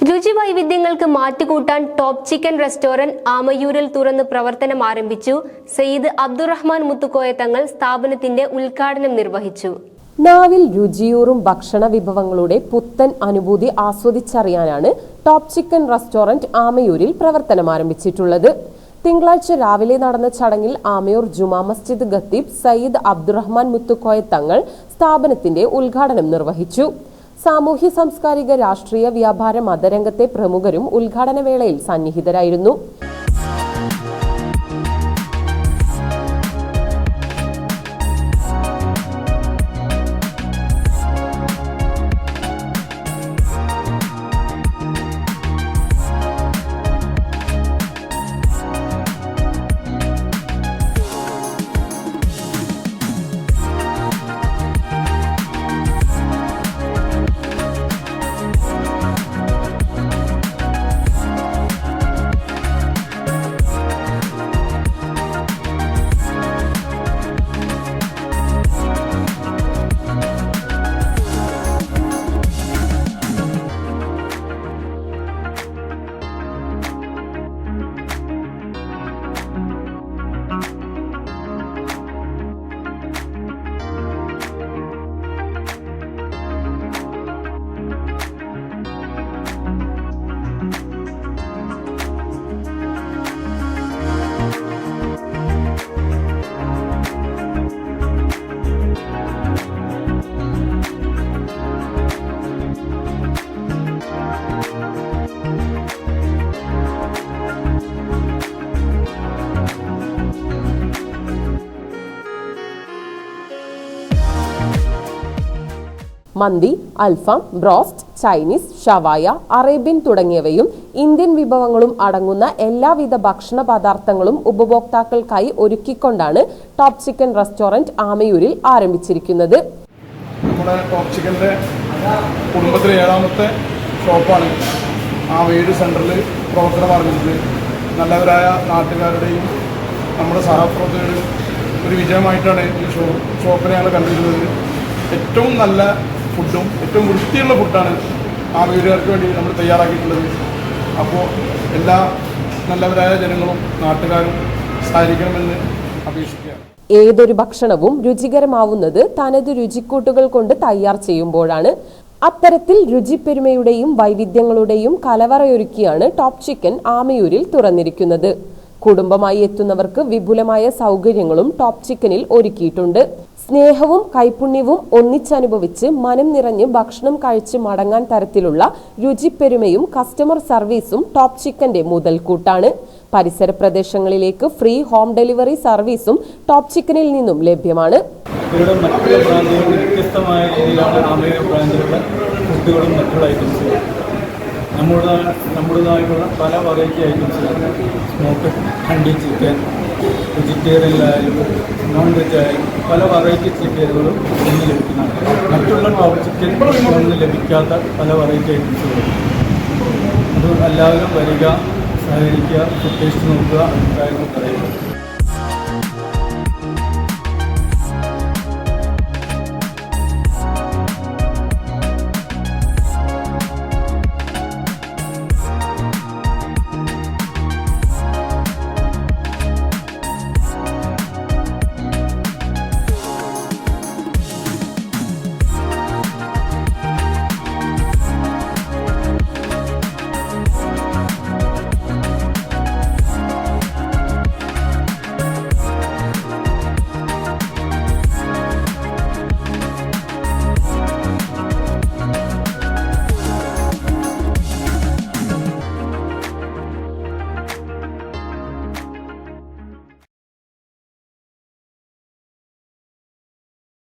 രുചി വൈവിധ്യങ്ങൾക്ക് മാറ്റുകൂട്ടാൻ top chicken restaurant ആമയൂരിൽ തുറന്ന് പ്രവർത്തനം ആരംഭിച്ചു. സയ്യിദ് അബ്ദുറഹ്മാൻ മുത്തുക്കോയ തങ്ങൾ സ്ഥാപനത്തിന്റെ ഉദ്ഘാടനം നിർവഹിച്ചു. നാവിൽ രുചിയൂറും ഭക്ഷണ വിഭവങ്ങളുടെ പുത്തൻ അനുഭൂതി ആസ്വദിച്ചറിയാനാണ് ടോപ്പ് ചിക്കൻ റെസ്റ്റോറന്റ് ആമയൂരിൽ പ്രവർത്തനം ആരംഭിച്ചിട്ടുള്ളത്. തിങ്കളാഴ്ച രാവിലെ നടന്ന ചടങ്ങിൽ ആമയൂർ ജുമാ മസ്ജിദ് ഖത്തീബ് സയ്യിദ് അബ്ദുറഹ്മാൻ മുത്തുക്കോയ തങ്ങൾ സ്ഥാപനത്തിന്റെ ഉദ്ഘാടനം നിർവഹിച്ചു. സാമൂഹ്യ സാംസ്കാരിക രാഷ്ട്രീയ വ്യാപാര മതരംഗത്തെ പ്രമുഖരും ഉദ്ഘാടന വേളയിൽ സന്നിഹിതരായിരുന്നു. മന്തി, അൽഫാം, ബ്രോസ്റ്റ്, ചൈനീസ്, ഷവായ, അറേബ്യൻ തുടങ്ങിയവയും ഇന്ത്യൻ വിഭവങ്ങളും അടങ്ങുന്ന എല്ലാവിധ ഭക്ഷണ പദാർത്ഥങ്ങളും ഉപഭോക്താക്കൾക്കായി ഒരുക്കിക്കൊണ്ടാണ് ടോപ്പ് ചിക്കൻ റെസ്റ്റോറന്റ് ആമയൂരിൽ ആരംഭിച്ചിരിക്കുന്നത്. നമ്മുടെ ടോപ്പ് ചിക്കൻ്റെ കുടുംബത്തിലെ 7ാമത്തെ ഷോപ്പാണ് ആമയൂർ സെൻറ്ററിൽ പ്രവർത്തനം ആരംഭിച്ചത്. നല്ലവരായ നാട്ടുകാരുടെയും നമ്മുടെ സഹപ്രവർത്തകരുടെയും ഒരു വിജയമായിട്ടാണ് ഈ ഷോപ്പിനെ ഞങ്ങൾ കണ്ടിരുന്നത്. ഏറ്റവും നല്ല ഫുഡും ഏറ്റവും വൃത്തിയുള്ള ഫുഡാണ് ആമയൂരുകാർക്ക് വേണ്ടി നമ്മൾ തയ്യാറാക്കിയിട്ടുള്ളത്. അപ്പോൾ എല്ലാ നല്ലവരായ ജനങ്ങളും നാട്ടുകാരും സഹകരിക്കണമെന്ന് അപേക്ഷിക്കുകയാണ്. ഏതൊരു ഭക്ഷണവും രുചികരമാവുന്നത് തനതു രുചിക്കൂട്ടുകൾ കൊണ്ട് തയ്യാർ ചെയ്യുമ്പോഴാണ്. അത്തരത്തിൽ രുചിപ്പെരുമയുടെയും വൈവിധ്യങ്ങളുടെയും കലവറയൊരുക്കിയാണ് ടോപ്പ് ചിക്കൻ ആമയൂരിൽ തുറന്നിരിക്കുന്നത്. കുടുംബമായി എത്തുന്നവർക്ക് വിപുലമായ സൗകര്യങ്ങളും ടോപ്പ് ചിക്കനിൽ ഒരുക്കിയിട്ടുണ്ട്. സ്നേഹവും കൈപുണ്യവും ഒന്നിച്ചനുഭവിച്ച് മനം നിറഞ്ഞ് ഭക്ഷണം കഴിച്ച് മടങ്ങാൻ തരത്തിലുള്ള രുചിപ്പെരുമയും കസ്റ്റമർ സർവീസും ടോപ്പ് ചിക്കന്റെ മുതൽക്കൂട്ടാണ്. പരിസര പ്രദേശങ്ങളിലേക്ക് ഫ്രീ ഹോം ഡെലിവറി സർവീസും ടോപ്പ് ചിക്കനിൽ നിന്നും ലഭ്യമാണ്. ഇവരുടെ മറ്റുള്ള ബ്രാൻഡുകൾ വ്യത്യസ്തമായ രീതിയിലാണ് ആമയൂർ ബ്രാൻഡിലുള്ള ഫുഡുകളും മറ്റുള്ള ഐറ്റംസുകളും. നമ്മുടേതായിട്ടുള്ള പല വെറൈറ്റി ഐറ്റംസുകൾ, സ്മോക്ക് ഹണ്ടി ചിക്കൻ, വെജിറ്റേറിയനിലായാലും നോൺ വെജ് ആയാലും പല വെറൈറ്റി ചിക്കനുകളും ഇന്ന് ലഭിക്കുന്നതാണ്. മറ്റുള്ള ടോപ്പ് ചിക്കൻ ഒന്നും ലഭിക്കാത്ത പല വെറൈറ്റി ഐറ്റംസുകളും. അത് എല്ലാവരും വരിക, സഹകരിക്കുക, ടേസ്റ്റ് നോക്കുക, അഭിപ്രായങ്ങൾ പറയുക.